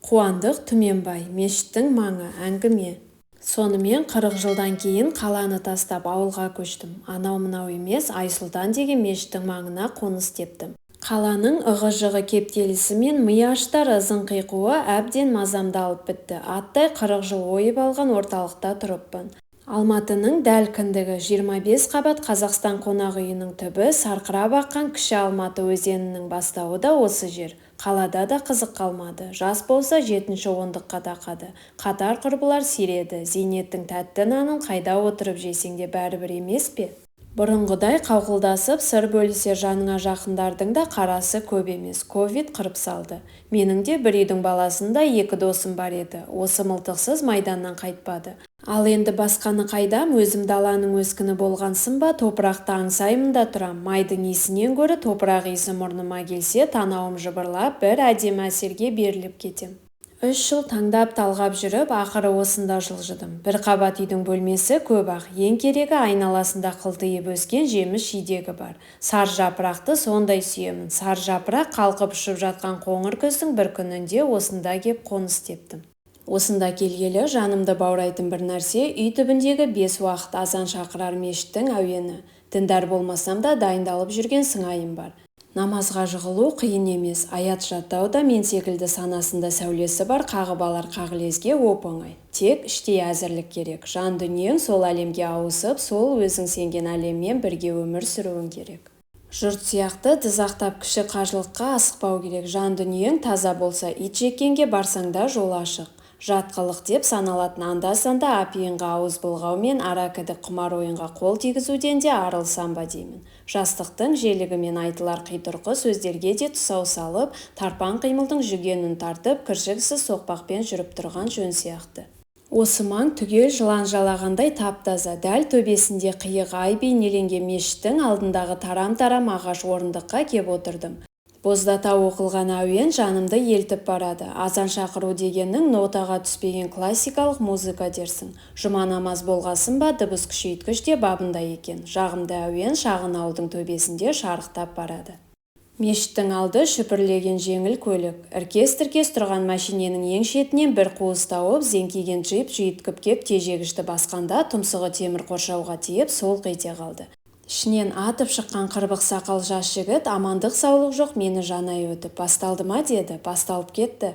Қуандық Түменбай, мешіттің маңы, әңгіме. Сонымен 40 жылдан кейін қаланы тастап ауылға көштім. Анау-мынау емес, Айсұлтан деген мешіттің маңына қоныс тептім. Қаланың ығы-жығы кептелісі мен миаштар ызың қиқуы әбден мазамды алып бітті. Аттай 40 жыл ойып алған орталықта тұрыппын. Алматының дәл кіндігі 25 қабат Қазақстан қонақ үйінің түбі, сарқырап аққан кіші Алматы өзенінің бастауы да осы жер. Қалада да қызық қалмады. Жас болса 7-ші ондыққа тақады. Қатар құрбылар сиреді. Зейнеттің тәтті нанын қайда отырып жесең де бәрібір емес пе? Бұрынғыдай қауқылдасып сыр бөлісер жаныңа жақындардың да қарасы көп емес. Ковид қырып салды. Менің де бір үйдің баласында 2 досым бар еді. Осы мылтықсыз майданнан қайтпады. Ал енді басқаны қайдам, өзім даланың өскіні болғансын ба, топырақты аңсаймын да тұрам. Майдың иісінен гөрі топырақ иісі мұрныма келсе, танауым жыбырлап, бір әдемі әсерге беріліп кетем. 3 жыл таңдап талғап жүріп, ақыры осында жылжыдым. Бір қабат үйдің бөлмесі көп ақ, ең керегі айналасында қылтиып өскен жеміс жидегі бар. Сар жапырақты сондай сүйемін. Сар жапырақ қалқып ұшып жатқан қоңыр күздің бір күнінде осында кеп қоныс тептім. Осында келгелі жанымды баурайтын бір нәрсе үй түбіндегі 5 уақыт азан шақырар мешіттің әуені. Діндар болмасам да дайындалып жүрген сыңайым бар. Намазға жығылу қиын емес, аят жаттау да мен секілді санасында сәулесі бар қағып алар қағылезге оп-оңай. Тек іштей әзірлік керек. Жан дүниең сол әлемге ауысып, сол өзің сенген әлеммен бірге өмір сүруің керек. Жұрт сияқты дызақтап кіші қажылыққа асықпау керек. Жан дүниең таза болса, ит жеккенге барсаң да жол ашық. Жатқылық деп саналатын анда-санда апиынға ауыз былғау мен аракідік құмар ойынға қол тигізуден де арылсам ба деймін. Жастықтың желігімен айтылар қитұрқы сөздерге де тұсау салып, тарпан қимылдың жүгенін тартып, кіршіксіз соқпақпен жүріп тұрған жөн сияқты. Осы маң түгел жылан жалағандай тап-таза, дәл төбесінде қиық ай бейнеленген мешіттің алдындағы тарам-тарам ағаш орындыққа кеп отырдым. Боздата оқылған әуен жанымды елтіп барады. Азан шақыру дегеннің нотаға түспеген классикалық музыка дерсің. Жұма намаз болғасын ба, дыбыс күшейткіш де бабында екен. Жағымды әуен шағын ауылдың төбесінде шарықтап барады. Мешіттің алды шүпірлеген жеңіл көлік. Іркес-тіркес тұрған мәшиненің ең шетінен бір қуыс тауып, зеңкиген джип жүйіткіп кеп тежегішті басқанда тұмсығы темір қоршауға тиіп солқ ете қалды. Ішінен атып шыққан қырбық сақал жас жігіт, амандық саулық жоқ, мені жанай өтіп, басталды ма деді, басталып кетті.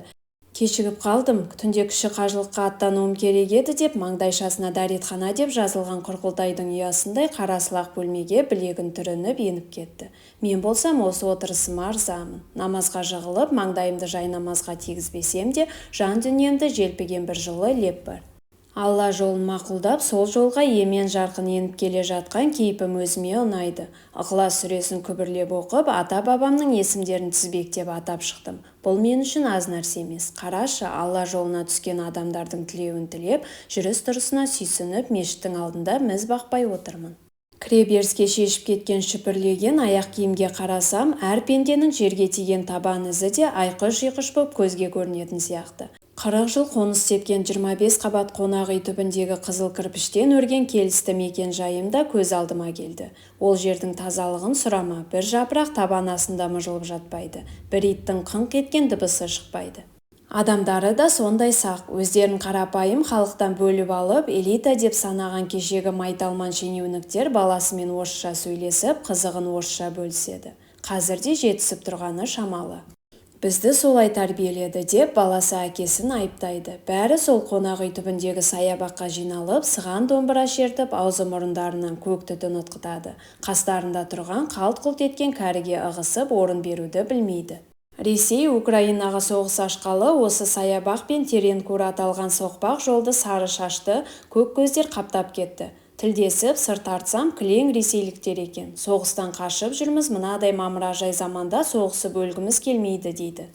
Кешігіп қалдым, түнде кіші қажылыққа аттануым керек еді деп, маңдайшасына дәретхана деп жазылған құрқылтайдың ұясындай қарасылақ бөлмеге білегін түрініп еніп кетті. Мен болсам осы отырысыма ырзамын. Намазға жығылып, маңдайымды жайнамазға тигізбесем де, жан дүниемді желпіген бір жылы леп бар. Алла жолын мақұлдап, сол жолға емен жарқын еніп келе жатқан кейпім өзіме ұнайды. Ықылас сүресін күбірлеп оқып, ата-бабамның есімдерін тізбектеп атап шықтым. Бұл мен үшін аз нәрсе емес. Қарашы, Алла жолына түскен адамдардың тілеуін тілеп, жүріс-тұрысына сүйсініп, мешіттің алдында міз бақпай отырмын. Кіреберіске шешіп кеткен шүпірлеген аяқ киімге қарасам, әр пенденің жерге тиген табан ізі де айқыш-ұйқыш боп көзге көрінетін сияқты. 40 жыл қоныс тепкен 25 қабат қонақ үй түбіндегі қызыл кірпіштен өрген келісті мекен жайым да көз алдыма келді. Ол жердің тазалығын сұрама, бір жапырақ табан астында мыжылып жатпайды, бір иттің қыңқ еткен дыбысы шықпайды. Адамдары да сондай сақ, өздерін қарапайым халықтан бөліп алып, элита деп санаған кешегі майталман шенеуніктер баласымен орысша сөйлесіп, қызығын орысша бөліседі. Қазірде жетісіп тұрғаны шамалы. Бізді солай тәрбиеледі деп баласы әкесін айыптайды. Бәрі сол қонақ үй түбіндегі саябаққа жиналып, сыған домбыра шертіп, аузы мұрындарынан көк түтін ытқытады. Қастарында тұрған қалт-құлт еткен кәріге ығысып, орын беруді білмейді. Ресей Украинаға соғыс ашқалы осы саябақ пен Теренкур аталған соқпақ жолды сары шашты, көк көздер қаптап кетті. Тілдесіп, сыр тартсам, кілең ресейліктер екен. Соғыстан қашып жүрміз, мынадай мамыражай заманда соғысып өлгіміз келмейді дейді.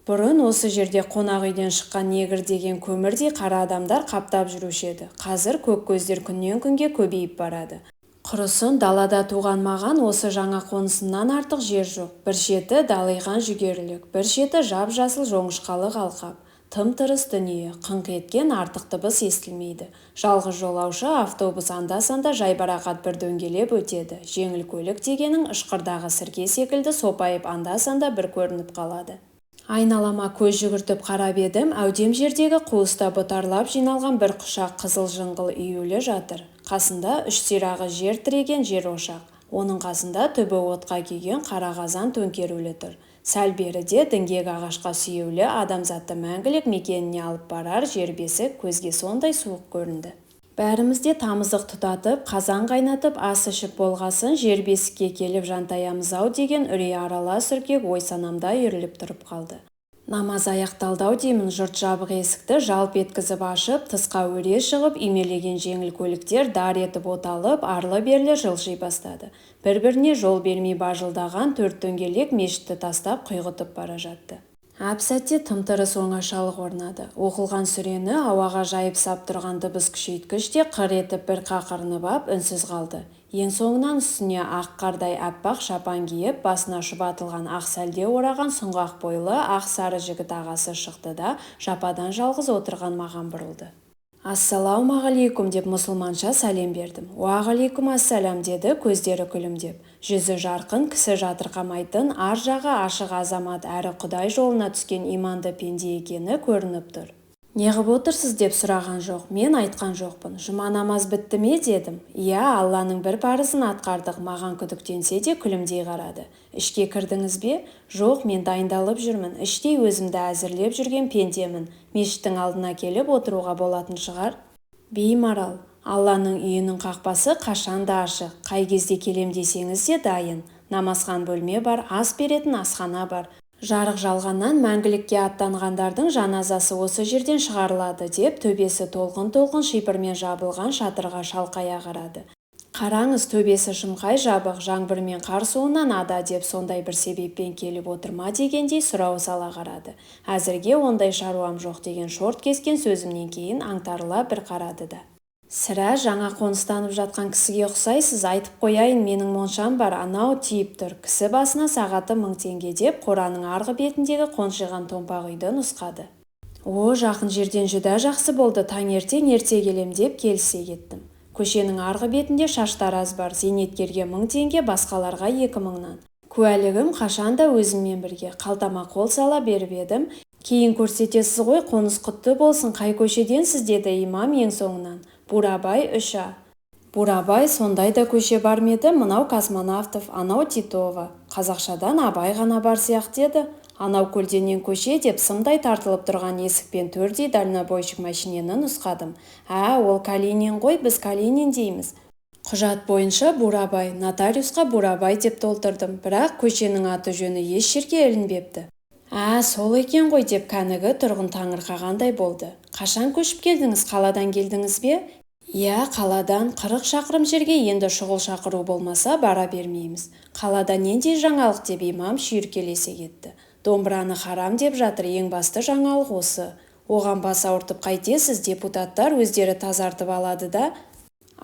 Бұрын осы жерде қонақ үйден шыққан негр деген көмірдей қара адамдар қаптап жүруші еді. Қазір көк көздер күннен күнге көбейіп барады. Құрысын далада туған маған осы жаңа қонысымнан артық жер жоқ. Бір шеті далиған жүгерлік, бір шеті жап-жасыл жоңышқалы алқап. Тым-тырыс дүние, қыңқ еткен артық дыбыс естілмейді. Жалғыз жолаушы автобус анда-санда жайбарақат бір дөңгелеп өтеді. Жеңіл көлік дегенің ышқырдағы сірке секілді сопайып анда-санда бір көрініп қалады. Айналама көз жүгіртіп қарап едім, әудем жердегі қуыста бұтарлап жиналған бір құшақ қызыл жыңғыл үюлі жатыр. Қасында үш сирағы жер тіреген жер ошақ. Оның қасында түбі отқа күйген қара қазан төңкерулі тұр. Сәл беріде діңгек ағашқа сүйеулі адамзатты мәңгілік мекеніне алып барар жер бесік көзге сондай суық көрінді. Бәрімізде тамызық тұтатып, қазан қайнатып, ас ішіп болғасын жер бесікке келіп жантаямыз-ау деген үрей аралас үркек ой санамда үйіріліп тұрып қалды. Намаз аяқталды-ау деймін, жұрт жабық есікті жалп еткізіп ашып, тысқа өре шығып, имелеген жеңіл көліктер дар етіп оталып, арлы-берлі жылжи бастады. Бір-біріне жол бермей бажылдаған төрт дөңгелек мешітті тастап құйғытып бара жатты. Әп-сәтте тым-тырыс оңашалық орнады. Оқылған сүрені ауаға жайып сап тұрған дыбыс күшейткіш те қыр етіп бір қақырынып ап үнсіз қалды. Ең соңынан үстіне ақ қардай аппақ шапан киіп, басына шұбатылған ақ сәлде ораған сұңғақ бойлы ақ сары жігіт ағасы шықты да жападан жалғыз отырған маған бұрылды. «Ассалаумағалейкум» деп мұсылманша сәлем бердім. «Уағалейкум ассалам» деді көздері күлімдеп. Жүзі жарқын, кісі жатырқамайтын, ар жағы ашық азамат әрі Құдай жолына түскен иманды пенде екені көрініп тұр. «Неғып отырсыз?» деп сұраған жоқ, мен айтқан жоқпын. «Жұма намаз бітті ме?» дедім. «Иә, Алланың бір парызын атқардық», маған күдіктенсе де күлімдей қарады. «Ішке кірдіңіз бе?» «Жоқ, мен дайындалып жүрмін. Іштей өзімді әзірлеп жүрген пендемін. Мешіттің алдына келіп отыруға болатын шығар?» «Беймарал, Алланың үйінің қақпасы қашанда ашық. Қай кезде келем десеңіз де дайын. Намазхан бөлме бар, ас беретін асхана бар. Жарық жалғаннан мәңгілікке аттанғандардың жаназасы осы жерден шығарылады» деп төбесі толқын-толқын шипырмен жабылған шатырға шалқая қарады. «Қараңыз, төбесі шымқай жабық, жаңбыр мен қар суынан ада деп сондай бір себеппен келіп отырма дегендей сұрау сала қарады. Әзірге ондай шаруам жоқ деген шорт кескен сөзімнен кейін аңтарыла бір қарады да: «Сірә жаңа қоныстанып жатқан кісіге ұқсайсыз, айтып қояйын, менің моншам бар, анау тиіп тұр. Кісі басына сағаты 1000 теңге» деп қораның арғы бетіндегі қоншиған томпақ үйді нұсқады. «О, жақын жерден жүдә жақсы болды, таңертең ерте келем» деп келісе кеттім. Көшенің арғы бетінде шаштараз бар, зейнеткерге 1000 теңге, басқаларға 2000-нан. Куәлігім қашанда өзіммен бірге, қалтама қол сала беріп едім. «Кейін көрсетесіз ғой, қоныс құтты болсын, қай көшеденсіз?» деді имам ең соңынан. «Бурабай 3А». «Бурабай, сондай да көше бар ма еді? Мынау Космонавтов, анау Титова. Қазақшадан Абай ғана бар сияқты еді. Анау көлденең көше» деп сымдай тартылып тұрған есікпен төрдей дальнобойщик машинені нұсқадым. Ол Калинин ғой, біз Калинин дейміз». Құжат бойынша Бурабай, нотариусқа Бурабай деп толтырдым, бірақ көшенің аты жөні еш жерге ілінбепті. Сол екен ғой деп кәнігі тұрғын таңырқағандай болды. «Қашан көшіп келдіңіз, қаладан келдіңіз бе?» «Иә, қаладан 40 шақырым жерге, енді шұғыл шақыру болмаса бара бермейміз». «Қалада нендей жаңалық?» деп имам шүйіркелесе кетті. «Домбыраны харам деп жатыр, ең басты жаңалық осы. Оған бас ауыртып қайтесіз, депутаттар өздері тазартып алады да».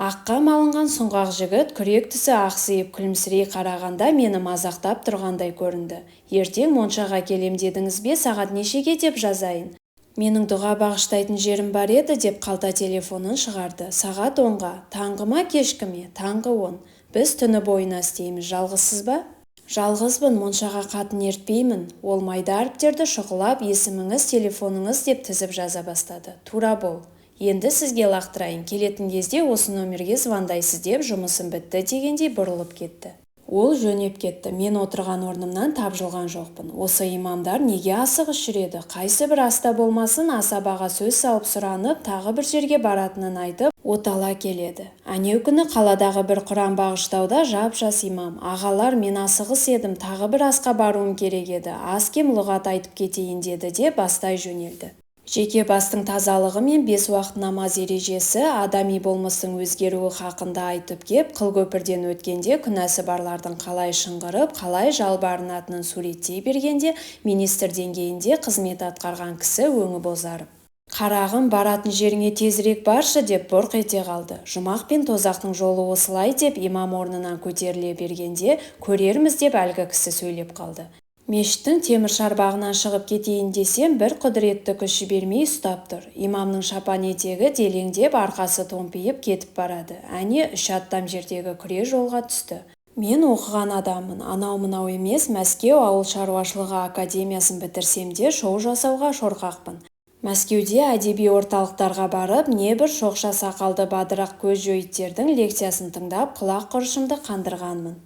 Аққа малынған сұңғақ жігіт күрек түсі ақсиып күлімсірей қарағанда мені мазақтап тұрғандай көрінді. «Ертең моншаға келем дедіңіз бе, сағат нешеге деп жазайын?» «Менің дұға бағыштайтын жерім бар еді» деп қалта телефонын шығарды. «Сағат 10-ға, таңғы ма кешкі ме?» «Таңғы 10. Біз түні бойына істейміз, жалғызсыз ба?» «Жалғызбын, моншаға қатын ертпеймін». Ол майда әріптерді шұқылап, «Есіміңіз, телефоныңыз» деп тізіп жаза бастады. «Тура бол. Енді сізге лақтырайын, келетін кезде осы номерге звондайсыз» деп жұмысым бітті дегендей бұрылып кетті. Ол жөнеп кетті. Мен отырған орнымнан тапжылған жоқпын. Осы имамдар неге асығыс жүреді? Қайсы бір аста болмасын асабаға сөз салып сұранып, тағы бір жерге баратынын айтып, отала келеді. Әнеу күні қаладағы бір Құран бағыштауда жап-жас имам: «Ағалар, мен асығыс едім, тағы бір асқа баруым керек еді, аз-кем лұғат айтып кетейін» деді де бастай жөнелді. Жеке бастың тазалығы мен 5 уақыт намаз ережесі, адами болмыстың өзгеруі хақында айтып кеп, қыл-көпірден өткенде күнәсі барлардың қалай шыңғырып, қалай жалбарынатынын суреттей бергенде, министр деңгейінде қызмет атқарған кісі өңі бозарып: «Қарағым, баратын жеріңе тезірек баршы» деп бұрқ ете қалды. Жұмақ пен тозақтың жолы осылай деп имам орнынан көтеріле бергенде, «Көрерміз» деп әлгі кісі сөйлеп қалды. Мешіттің темір шарбағынан шығып кетейін десем, бір құдіретті күш жібермей ұстап тұр. Имамның шапан етегі делеңдеп, арқасы томпиып кетіп барады. Әне 3 аттам жердегі күре жолға түсті. Мен оқыған адаммын, анау-мынау емес, Мәскеу ауыл шаруашылығы академиясын бітірсем де шоу жасауға шорқақпын. Мәскеуде әдеби орталықтарға барып, небір шоқша сақалды бадырақ көз жойыттердің лекциясын тыңдап, құлақ құрышымды қандырғанмын.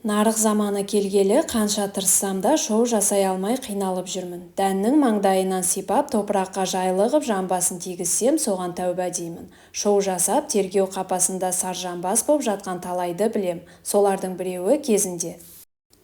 Нарық заманы келгелі қанша тырыссам да шоу жасай алмай қиналып жүрмін. Дәннің маңдайынан сипап, топыраққа жайлығып жамбасын тигізсем, соған тәуба деймін. Шоу жасап, тергеу қапасында саржамбас боп жатқан талайды білем. Солардың біреуі кезінде.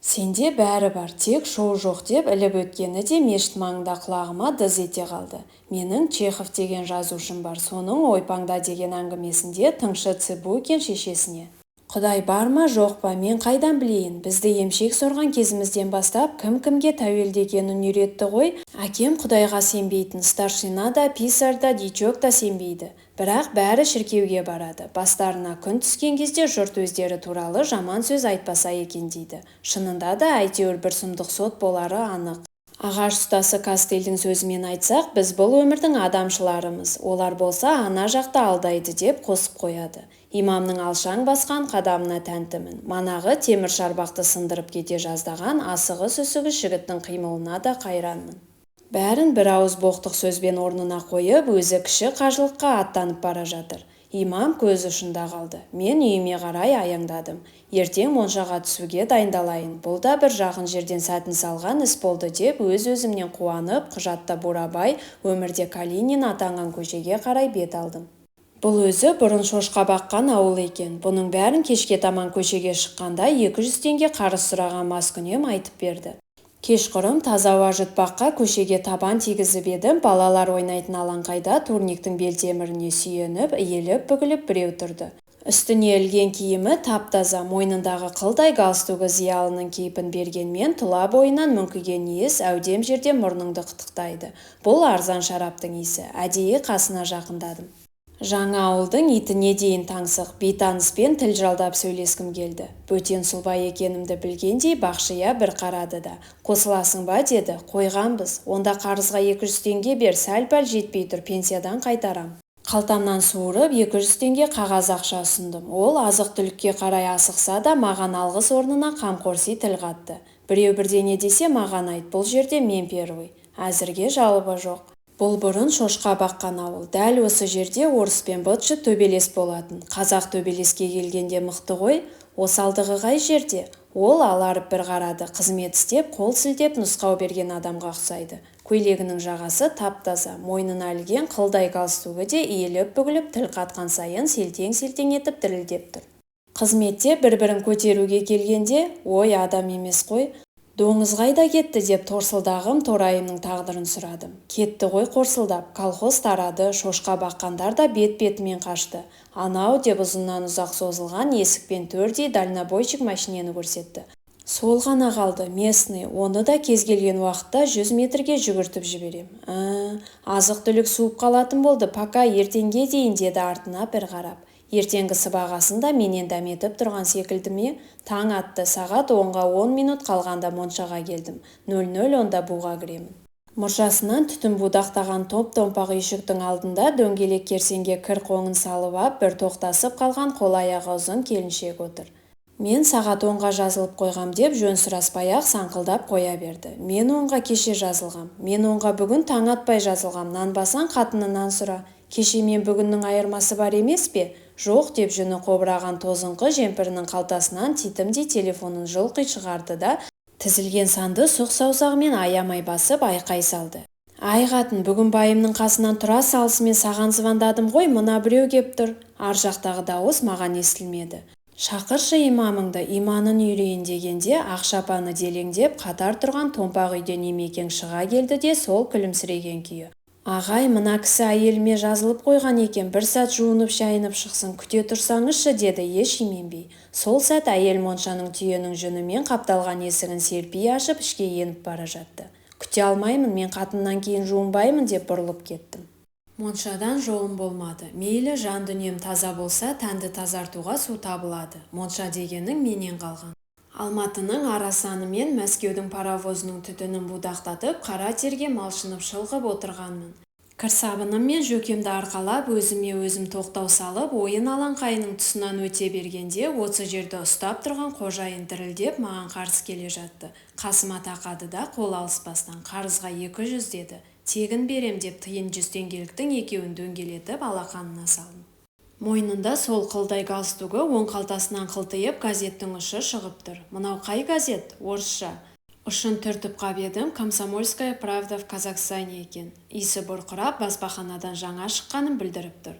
Сенде бәрі бар, тек шоу жоқ деп іліп өткені де мешіт маңында құлағыма дыз ете қалды. Менің Чехов деген жазушым бар, соның ойпаңда деген әңгімесінде тыңшы Цыбукин шешесіне: Құдай бар ма жоқ па, мен қайдан білейін, бізді емшек сорған кезімізден бастап кім-кімге тәуелді екенін үйретті ғой. Әкем Құдайға сенбейтін, старшина да, писарь да, дичок та сенбейді. Бірақ бәрі шіркеуге барады. Бастарына күн түскен кезде жұрт өздері туралы жаман сөз айтпаса екен дейді. Шынында да әйтеуір бір сұмдық сот болары анық. Ағаш ұстасы Кастельдің сөзімен айтсақ, біз бұл өмірдің адамшыларымыз, олар болса ана жақта алдайды деп қосып қояды. Имамның алшаң басқан қадамына тәнтімін. Манағы темір шарбақты сындырып кете жаздаған асығы-сүсігі жігіттің қимылына да қайранмын. Бәрін бір ауыз боқтық сөзбен орнына қойып, өзі кіші қажылыққа аттанып бара жатыр. Имам көз ұшында қалды. Мен үйіме қарай аяңдадым. Ертең моншаға түсуге дайындалайын. Бұл да бір жақын жерден сәтін салған іс болды деп өз-өзімнен қуанып, құжатта Бурабай, өмірде Калинин атанған көшеге қарай бет алдым. Бұл өзі бұрын шошқа баққан ауыл екен. Бұның бәрін кешке таман көшеге шыққанда 200 теңге қарыз сұраған маскүнем айтып берді. Кешқұрым таза ауа жұтпаққа көшеге табан тигізіп едім. Балалар ойнайтын алаңқайда турниктің белтеміріне сүйеніп, иіліп, бүгіліп біреу тұрды. Үстіне ілген киімі тап-таза, мойнындағы қылдай галстугы зиялының кейпін бергенмен тұла бойынан мүңкіген иіс әудем жерде мұрныңды қытықтайды. Бұл арзан шараптың иісі. Әдейі қасына жақындадым. Жаңа ауылдың итіне дейін таңсық, бейтаныспен тіл жалдап сөйлескім келді. Бөтен сұлбай екенімді білгендей бақшия бір қарады да: Қосыласың ба деді. Қойғанбыз. Онда қарызға 200 теңге бер, сәл-пәл жетпей тұр, пенсиядан қайтарам. Қалтамнан суырып 200 теңге қағаз ақша ұсындым. Ол азық-түлікке қарай асықса да маған алғыс орнына қамқорси тіл қатты. Біреу бірдеңе десе маған айт, бұл жерде мен первый. Әзірге жалоба жоқ. Бұл бұрын шошқа баққан ауыл. Дәл осы жерде орыс пен бытшы төбелес болатын. Қазақ төбелеске келгенде мықты ғой. Осалдығы қай жерде? Ол аларып бір қарады. Қызмет істеп, қол сілтеп нұсқау берген адамға ұқсайды. Көйлегінің жағасы тап-таза, мойнына ілген қылдай галстугы де иіліп бүгіліп, тіл қатқан сайын селтең-селтең етіп дірілдеп тұр. Қызметте бір-бірін көтеруге келгенде, ой, адам емес қой. Доңыз қайда кетті деп торсылдағым торайымның тағдырын сұрадым. Кетті ғой қорсылдап, колхоз тарады, шошқа баққандар да бет-бетімен қашты. Анау деп ұзыннан ұзақ созылған есікпен төрдей дальнобойщик машинені көрсетті. Сол ғана қалды, местный, оны да кез келген уақытта 100 метрге жүгіртіп жіберем. Азық-түлік суып қалатын болды, пока ертеңге дейін деді артына бір қарап. Ертеңгі сыбағасын да менен дәметіп тұрған секілді ме? Таң атты, сағат 10-ға 10 минут қалғанда моншаға келдім. 00-онда буға кіремін. Мұржасынан түтін будақтаған топ-томпақ үйшіктің алдында дөңгелек керсенге кір қоңын салып ап, бір тоқтасып қалған қол-аяғы ұзын келіншек отыр. Мен сағат 10-ға жазылып қойғам деп жөн сұраспай-ақ саңқылдап қоя берді. Мен 10-ға кеше жазылғам. Мен 10-ға бүгін таң атпай жазылғам. Нанбасаң қатынынан сұра. Кеше мен бүгіннің айырмасы бар емес пе? Жоқ деп жүні қобыраған тозыңқы жемпірінің қалтасынан титімдей телефонын жылқи шығарды да тізілген санды сұқ саусағымен аямай басып айқай салды. Ай қатын, бүгін байымның қасынан тұра салысымен саған звондадым ғой, мына біреу кеп тұр. Ар жақтағы дауыс маған естілмеді. Шақыршы имамыңды, иманын үйрейін дегенде ақ шапаны делеңдеп қатар тұрған томпақ үйден Имекең шыға келді де сол күлімсіреген күйі: Ағай, мына кісі әйеліме жазылып қойған екен, бір сәт жуынып шайынып шықсын, күте тұрсаңызшы деді еш именбей. Сол сәт әйел моншаның түйенің жүнімен қапталған есігін серпи ашып ішке еніп бара жатты. Күте алмаймын, мен қатыннан кейін жуынбаймын деп бұрылып кеттім. Моншадан жолым болмады. Мейлі жан дүнием таза болса, тәнді тазартуға су табылады. Монша дегенің менен қалған. Алматының арасаны мен Мәскеудің паровозының түтінін будақтатып, қара терге малшынып шылғып отырғанмын. Кірсабыным мен жөкемді арқалап, өзіме өзім тоқтау салып, ойын алаңқайының тұсынан өте бергенде, осы жерді ұстап тұрған қожайын дірілдеп маған қарсы келе жатты. Қасыма тақады да қол алыспастан қарызға 200 деді. Тегін берем деп тиын 100 теңгеліктің екеуін дөңгелетіп алақанына салдым. Мойнында сол қылдай галстугы оң қалтасынан қылтиып, газеттің ұшы шығып тұр. Мынау қай газет? Орысша. Ұшын түртіп қап едім, «Комсомольская правда в Казахстане» екен. Иісі бұрқырап, баспаханадан жаңа шыққанын білдіріп тұр.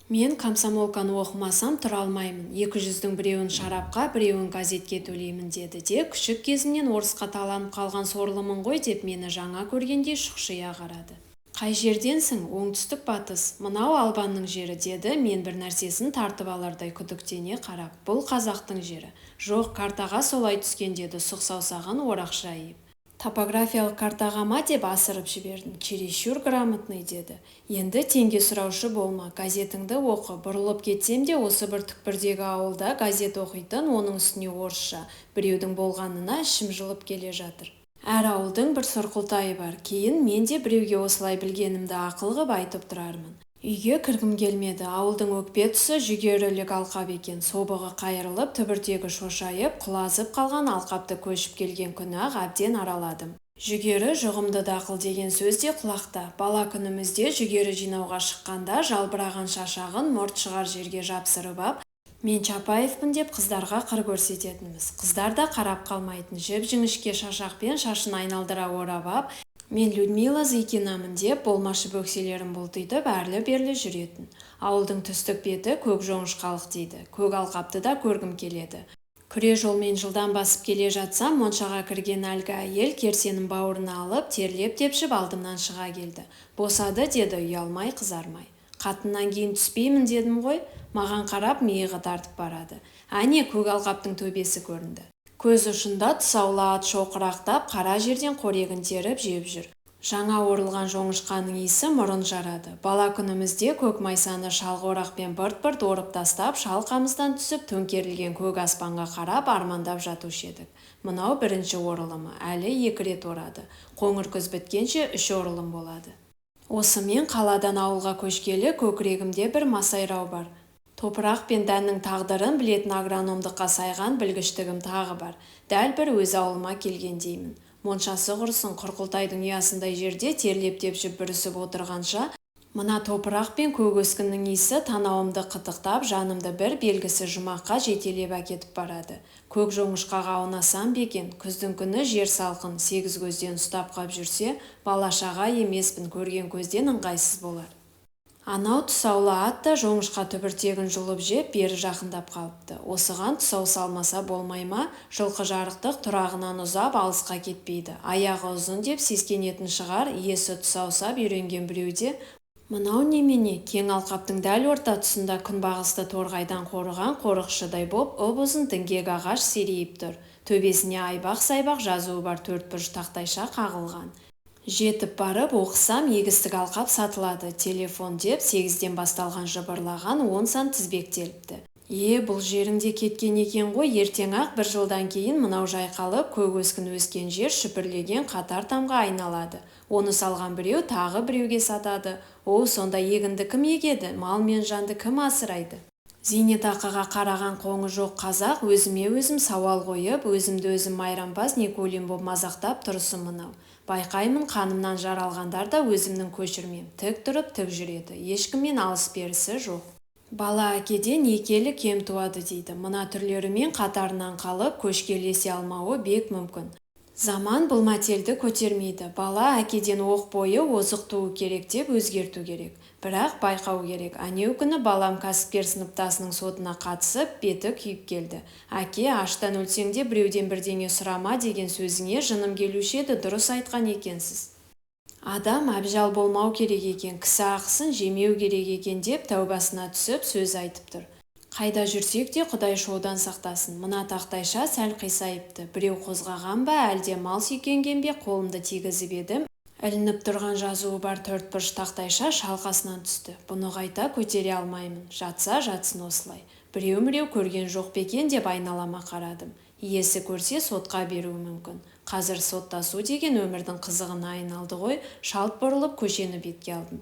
Мен комсомолканы оқымасам тұра алмаймын. 200-дің біреуін шарапқа, біреуін газетке төлеймін деді де, күшік кезімнен орысқа таланып қалған сорлымын ғой деп мені жаңа көргендей шұқшия қарады. Қай жерденсің? Оңтүстік батыс. Мынау Албанның жері деді, мен бір нәрсесін тартып алардай күдіктене қарап. Бұл қазақтың жері. Жоқ, картаға солай түскен деді сұқ саусағын орақша иіп. Топографиялық картаға ма деп асырып жібердім. Чересчур грамотный деді. Енді теңге сұраушы болма, газетіңді оқы. Бұрылып кетсем де осы бір түкпірдегі ауылда газет оқитын, оның үстіне орысша. Біреудің болғанына ішім жылып келе жатыр. Әр ауылдың бір сұрқылтайы бар. Кейін мен де біреуге осылай білгенімді ақыл ғып айтып тұрармын. Үйге кіргім келмеді. Ауылдың өкпе тұсы жүгерілік алқап екен. Собығы қайырылып, түбіртегі шошайып, құлазып қалған алқапты көшіп келген күні-ақ әбден араладым. Жүгері жұғымды дақыл деген сөз де құлақта. Бала күнімізде жүгері жинауға шыққанда жалбыраған шашағын мұрт шығар жерге жапсырып ап, мен Чапаевпын деп қыздарға қыр көрсететінбіз. Қыздар да қарап қалмайтын, жіп-жіңішке шашақпен шашын айналдыра орап ап, мен Людмила Зыкинамын деп болмашы бөкселерін бұлтитып әрлі-берлі жүретін. Ауылдың түстік беті көк жоңышқалық дейді. Көк алқапты да көргім келеді. Күре жолмен жылдан басып келе жатсам, моншаға кірген әлгі әйел керсенің бауырына алып, терлеп-тепшіп алдымнан шыға келді. Босады деді ұялмай, қызармай. Қатыннан кейін түспеймін дедім ғой, маған қарап миығы тартып барады. Әне көк алқаптың төбесі көрінді. Көз ұшында тұсаулы ат шоқырақтап, қара жерден қорегін теріп жеп жүр. Жаңа орылған жоңышқаның иісі мұрын жарады. Бала күнімізде көк майсаны шалғы орақпен бырт-бырт орып тастап, шалқамыздан түсіп, төңкерілген көк аспанға қарап армандап жатушы едік. Мынау бірінші орылымы, әлі 2 рет орады. Қоңыр күз біткенше 3 орылым болады. Осы мен қаладан ауылға көшкелі көкірегімде бір масайрау бар. Топырақ пен дәннің тағдырын білетін агрономдыққа сайған білгіштігім тағы бар. Дәл бір өз ауылыма келгендеймін. Моншасы құрсын, Құрқылтайдың ұясындай жерде терлеп-тепшіп бүрісіп отырғанша, мына топырақ пен көк өскіннің иісі танауымды қытықтап, жанымды бір белгісі жұмаққа жетелеп әкетіп барады. Көк жоңышқаға аунасам бекен, күздің күні жер салқын, 8 көзден ұстап қап жүрсе, балашаға емеспін, көрген көзден ыңғайсыз болар. Анау тұсаулы ат та жоңышқа түбіртегін жұлып жеп, бері жақындап қалыпты. Осыған тұсау салмаса болмай ма? Жылқы жарықтық тұрағынан ұзап алысқа кетпейді. Аяғы ұзын деп сескенетін шығар, иесі тұсаусап үйренген біреуде. Мынау немене? Кең алқаптың дәл орта тұсында күнбағысты торғайдан қорыған қорықшыдай боп, ұп-ұзын діңгек ағаш серейіп тұр. Төбесіне айбақ-сайбақ жазуы бар 4 бұрыш тақтайша қағылған. Жетіп барып оқысам, егістік алқап сатылады, телефон деп 8-ден басталған жыбырлаған 10 сан тізбектеліпті. Бұл жеріңде кеткен екен ғой, ертең-ақ 1 жылдан кейін мынау жайқалып, көк өскін өскен жер шүпірлеген қатар тамға айналады. Оны салған біреу тағы біреуге сатады. Сонда егінді кім егеді, мал мен жанды кім асырайды? Зейнетақыға қараған қоңы жоқ қазақ өзіме өзім сауал қойып, өзімді өзім майрампаз Никулин боп мазақтап тұрсын мынау. Байқаймын, қанымнан жаралғандар да өзімнің көшірмем. Тік тұрып тік жүреді. Ешкіммен алыс-берісі жоқ. Бала әкеден екелі кем туады дейді. Мына түрлерімен қатарынан қалып, көшкелесе алмауы бек мүмкін. Заман бұл мәтелді көтермейді. Бала әкеден оқ бойы озық туы керек деп өзгерту керек. Бірақ байқау керек. Әнеу күні балам кәсіпкер сыныптасының сотына қатысып, беті күйіп келді. Әке, аштан өлсең де біреуден бірдеңе сұрама деген сөзіңе жыным келуші еді, дұрыс айтқан екенсіз. Адам әбжал болмау керек екен, кісі ақысын жемеу керек екен деп тәубасына түсіп сөз айтып тұр. Қайда жүрсек те Құдай шоудан сақтасын. Мына тақтайша сәл қисайыпты. Біреу қозғаған ба, әлде мал сүйкенген бе, қолымды тигізіп едім. Ілініп тұрған жазуы бар 4 бұрыш тақтайша шалқасынан түсті. Бұны қайта көтере алмаймын. Жатса жатсын осылай. Біреу-міреу көрген жоқ бекен деп айналама қарадым. Иесі көрсе сотқа беруі мүмкін. Қазір соттасу деген өмірдің қызығына айналды ғой. Шалт бұрылып көшені бетке алдым.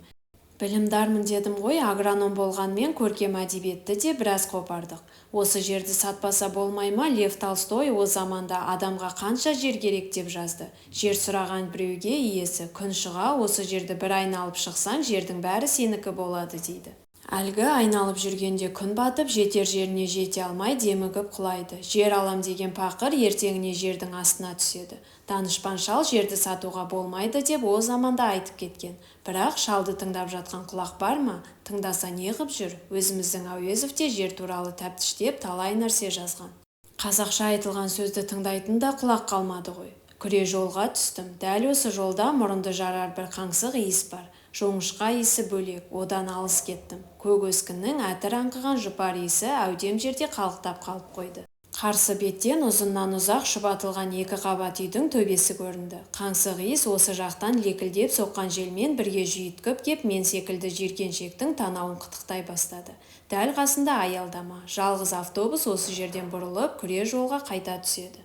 Білімдармын дедім ғой, агроном болғанмен көркем әдебиетті де біраз қопардық. Осы жерді сатпаса болмай ма? Лев Толстой о заманда адамға қанша жер керек деп жазды. Жер сұраған біреуге иесі, күн шыға осы жерді бір айналып шықсаң, жердің бәрі сенікі болады дейді. Әлгі айналып жүргенде күн батып, жетер жеріне жете алмай демігіп құлайды. Жер алам деген пақыр ертеңіне жердің астына түседі. Данышпан шал жерді сатуға болмайды деп о заманда айтып кеткен. Бірақ шалды тыңдап жатқан құлақ бар ма? Тыңдаса не қып жүр? Өзіміздің Әуезов те жер туралы тәптіштеп талай нәрсе жазған. Қазақша айтылған сөзді тыңдайтын да құлақ қалмады ғой. Күре жолға түстім. Дәл осы жолда мұрынды жарар бір қаңсық иіс бар. Жоңышқа иісі бөлек, одан алыс кеттім. Көк өскіннің әтір аңқыған жұпар иісі әудем жерде қалықтап қалып қойды. Қарсы беттен ұзыннан ұзақ шұбатылған екі қабат үйдің төбесі көрінді. Қаңсық иіс осы жақтан лекілдеп соққан желмен бірге жүйіткіп кеп мен секілді жиркеншектің танауын қытықтай бастады. Дәл қасында аялдама, жалғыз автобус осы жерден бұрылып күре жолға қайта түседі.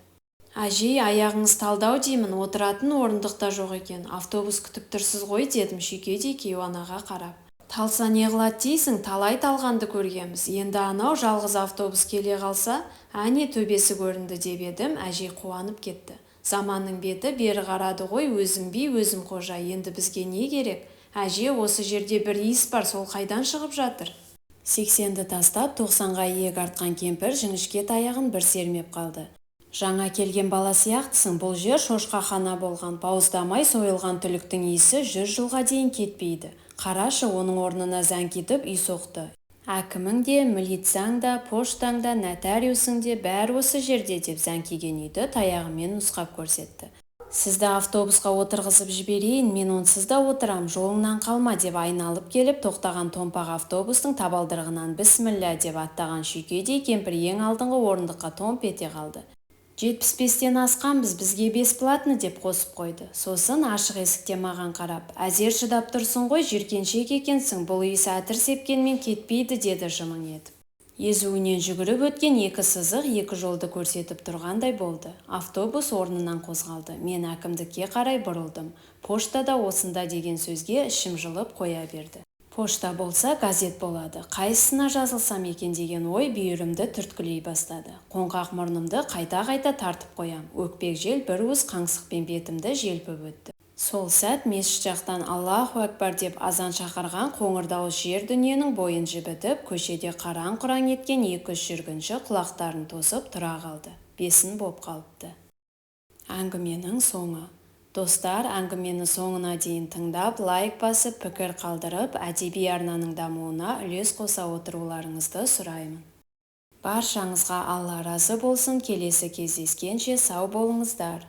Әжей, аяғыңыз талдау деймін, отыратын орындық та жоқ екен. Автобус күтіп тұрсыз ғой дедім шүйкедей кейуанаға қарап. Талса не қылады дейсің, талай талғанды көргенбіз. Енді анау жалғыз автобус келе қалса, әне төбесі көрінді деп едім, әжей қуанып кетті. Заманның беті бері қарады ғой, өзім би, өзім қожа, енді бізге не керек? Әже, осы жерде бір иіс бар, сол қайдан шығып жатыр? 80-ді тастап 90-ға иек артқан кемпір жіңішке таяғын бір сермеп қалды. Жаңа келген бала сияқтысың, бұл жер шошқахана болған, бауыздамай сойылған түліктің иісі 100 жылға дейін кетпейді. Қарашы, оның орнына зәңкитіп үй соқты. Әкімің де, милицияң да, поштаң да, нотариусың де бәрі осы жерде деп зәңкиген үйді таяғымен нұсқап көрсетті. Сізді автобусқа отырғызып жіберейін, мен онсыз да отырам, жолыңнан қалма деп айналып келіп тоқтаған томпақ автобустың табалдырығынан бісміллә деп аттаған шүйкедей кемпір ең алдыңғы орындыққа томп ете қалды. 75-тен асқанбыз, бізге бесплатно деп қосып қойды. Сосын ашық есікте маған қарап, әзер шыдап тұрсың ғой, жиркеншек екенсің, бұл иіс әтір сепкенмен кетпейді деді жымың етіп. Езуінен жүгіріп өткен екі сызық екі жолды көрсетіп тұрғандай болды. Автобус орнынан қозғалды. Мен әкімдікке қарай бұрылдым. Поштада осында деген сөзге ішім жылып қоя берді. Пошта болса газет болады. Қайсысына жазылсам екен деген ой бүйірімді түрткілей бастады. Қоңқақ мұрнымды қайта-қайта тартып қоям. Өкпек жел бір уыс қаңсықпен бетімді желпіп өтті. Сол сәт мешіт жақтан Аллаху әкбар деп азан шақырған қоңыр дауыс жер дүниенің бойын жібітіп, көшеде қараң-құраң еткен 2-3 жүргінші құлақтарын тосып тұра қалды. Бесін боп қалыпты. Әңгіменің соңы. Достар, әңгімені соңына дейін тыңдап, лайк басып, пікір қалдырып, әдеби арнаның дамуына үлес қоса отыруларыңызды сұраймын. Баршаңызға Алла разы болсын, келесі кездескенше сау болыңыздар.